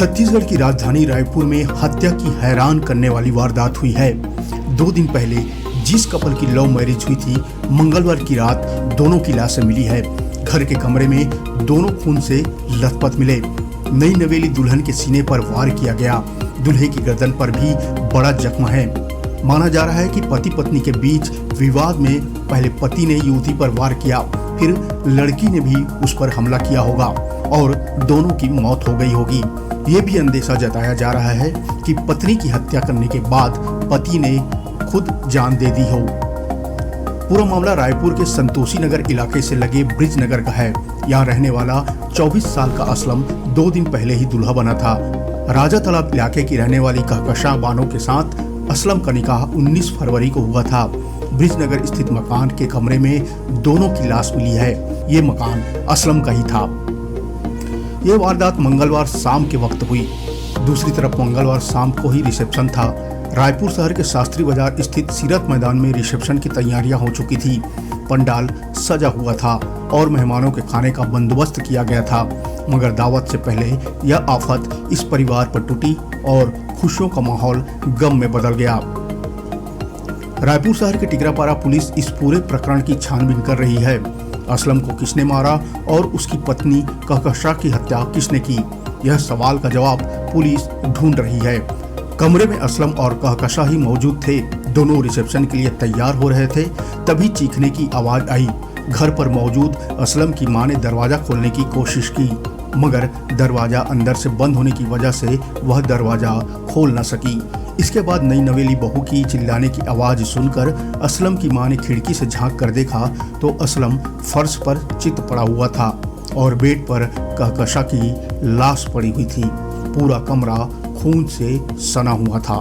छत्तीसगढ़ की राजधानी रायपुर में हत्या की हैरान करने वाली वारदात हुई है। 2 दिन पहले जिस कपल की लव मैरिज हुई थी, मंगलवार की रात दोनों की लाशें मिली है। घर के कमरे में दोनों खून से लथपथ मिले। नई नवेली दुल्हन के सीने पर वार किया गया। दूल्हे की गर्दन पर भी बड़ा जख्म है। माना जा रहा है कि पति पत्नी के बीच विवाद में पहले पति ने युवती पर वार किया, फिर लड़की ने भी उस पर हमला किया होगा और दोनों की मौत हो गई होगी। ये भी अंदेशा जताया जा रहा है कि पत्नी की हत्या करने के बाद पति ने खुद जान दे दी हो। पूरा मामला रायपुर के संतोषी नगर इलाके से लगे ब्रिज नगर का है। यहाँ रहने वाला 24 साल का असलम 2 दिन पहले ही दूल्हा बना था। राजा तालाब इलाके की रहने वाली कहकशा बानो के साथ असलम का निकाह 19 फरवरी को हुआ था। ब्रिज नगर स्थित मकान के कमरे में दोनों की लाश मिली है। ये मकान असलम का ही था। ये वारदात मंगलवार शाम के वक्त हुई। दूसरी तरफ मंगलवार शाम को ही रिसेप्शन था। रायपुर शहर के शास्त्री बाजार स्थित सीरत मैदान में रिसेप्शन की तैयारियां हो चुकी थी। पंडाल सजा हुआ था और मेहमानों के खाने का बंदोबस्त किया गया था, मगर दावत से पहले यह आफत इस परिवार पर टूटी और खुशियों का माहौल गम में बदल गया। रायपुर शहर के टिकरापारा पुलिस इस पूरे प्रकरण की छानबीन कर रही है। असलम को किसने मारा और उसकी पत्नी कहकशा की हत्या किसने की, यह सवाल का जवाब पुलिस ढूंढ रही है। कमरे में असलम और कहकशा ही मौजूद थे। दोनों रिसेप्शन के लिए तैयार हो रहे थे, तभी चीखने की आवाज आई। घर पर मौजूद असलम की मां ने दरवाजा खोलने की कोशिश की, मगर दरवाजा अंदर से बंद होने की वजह से वह दरवाजा खोल न सकी। इसके बाद नई नवेली बहू की चिल्लाने की आवाज सुनकर असलम की मां ने खिड़की से झांक कर देखा तो असलम फर्श पर चित पड़ा हुआ था और बेड पर कहकशा की लाश पड़ी हुई थी। पूरा कमरा खून से सना हुआ था।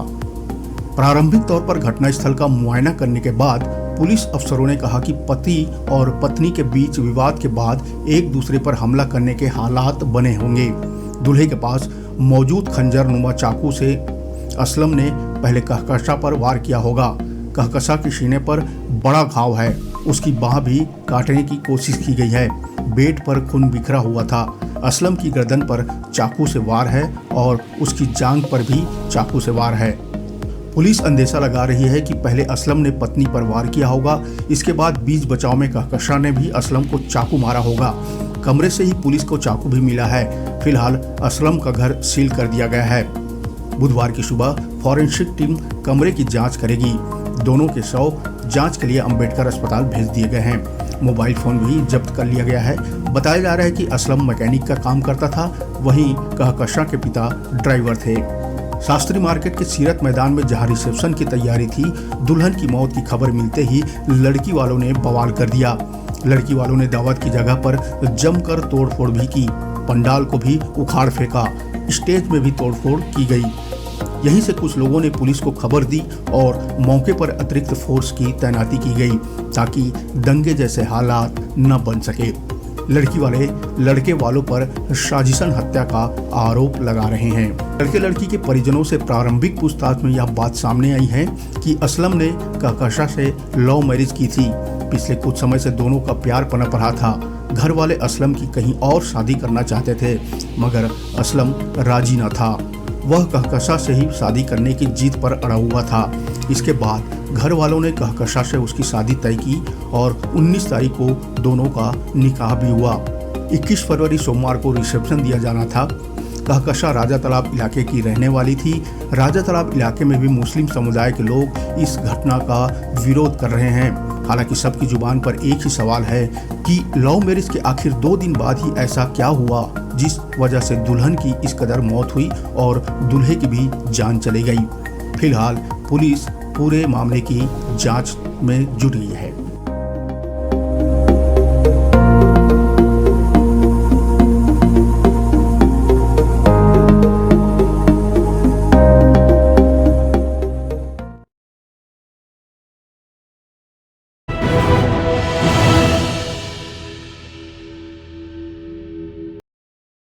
प्रारंभिक तौर पर घटनास्थल का मुआयना करने के बाद पुलिस अफसरों ने कहा कि पति और पत्नी के बीच विवाद के बाद एक दूसरे पर हमला करने के हालात बने होंगे। दूल्हे के पास मौजूद खंजर नुमा चाकू से असलम ने पहले कहकशा पर वार किया होगा। कहकशा के सीने पर बड़ा घाव है। उसकी बाह भी काटने की कोशिश की गई है। बेड पर खून बिखरा हुआ था। असलम की गर्दन पर चाकू से वार है और उसकी जांघ पर भी चाकू से वार है। पुलिस अंदेशा लगा रही है कि पहले असलम ने पत्नी पर वार किया होगा, इसके बाद बीच बचाव में कहकशा ने भी असलम को चाकू मारा होगा। कमरे से ही पुलिस को चाकू भी मिला है। फिलहाल असलम का घर सील कर दिया गया है। बुधवार की सुबह फॉरेंसिक टीम कमरे की जांच करेगी। दोनों के शव जांच के लिए अंबेडकर अस्पताल भेज दिए गए हैं। मोबाइल फोन भी जब्त कर लिया गया है। बताया जा रहा है कि असलम मैकेनिक का काम करता था, वहीं कहकशा के पिता ड्राइवर थे। शास्त्री मार्केट के सीरत मैदान में जहां रिसेप्शन की तैयारी थी, दुल्हन की मौत की खबर मिलते ही लड़की वालों ने बवाल कर दिया। लड़की वालों ने दावत की जगह पर जमकर तोड़फोड़ भी की। पंडाल को भी उखाड़ फेंका। स्टेज में भी तोड़फोड़ की गई। यहीं से कुछ लोगों ने पुलिस को खबर दी और मौके पर अतिरिक्त फोर्स की तैनाती की गई ताकि दंगे जैसे हालात न बन सके। लड़की वाले लड़के वालों पर साजिशन हत्या का आरोप लगा रहे हैं। लड़के लड़की के परिजनों से प्रारंभिक पूछताछ में यह बात सामने आई है कि असलम ने कहकशा से लव मैरिज की थी। पिछले कुछ समय से दोनों का प्यार पनप रहा था। घर वाले असलम की कहीं और शादी करना चाहते थे, मगर असलम राजी न था। वह कहकशा से ही शादी करने की जीत पर अड़ा हुआ था। इसके बाद घर वालों ने कहकशा से उसकी शादी तय की और 19 तारीख को दोनों का निकाह भी हुआ। 21 फरवरी सोमवार को रिसेप्शन दिया जाना था। कहकशा राजा तालाब इलाके की रहने वाली थी। राजा तालाब इलाके में भी मुस्लिम समुदाय के लोग इस घटना का विरोध कर रहे हैं। हालांकि सबकी जुबान पर एक ही सवाल है कि लव मैरिज के आखिर 2 दिन बाद ही ऐसा क्या हुआ जिस वजह से दुल्हन की इस कदर मौत हुई और दूल्हे की भी जान चली गई। फिलहाल पुलिस पूरे मामले की जांच में जुट गई है।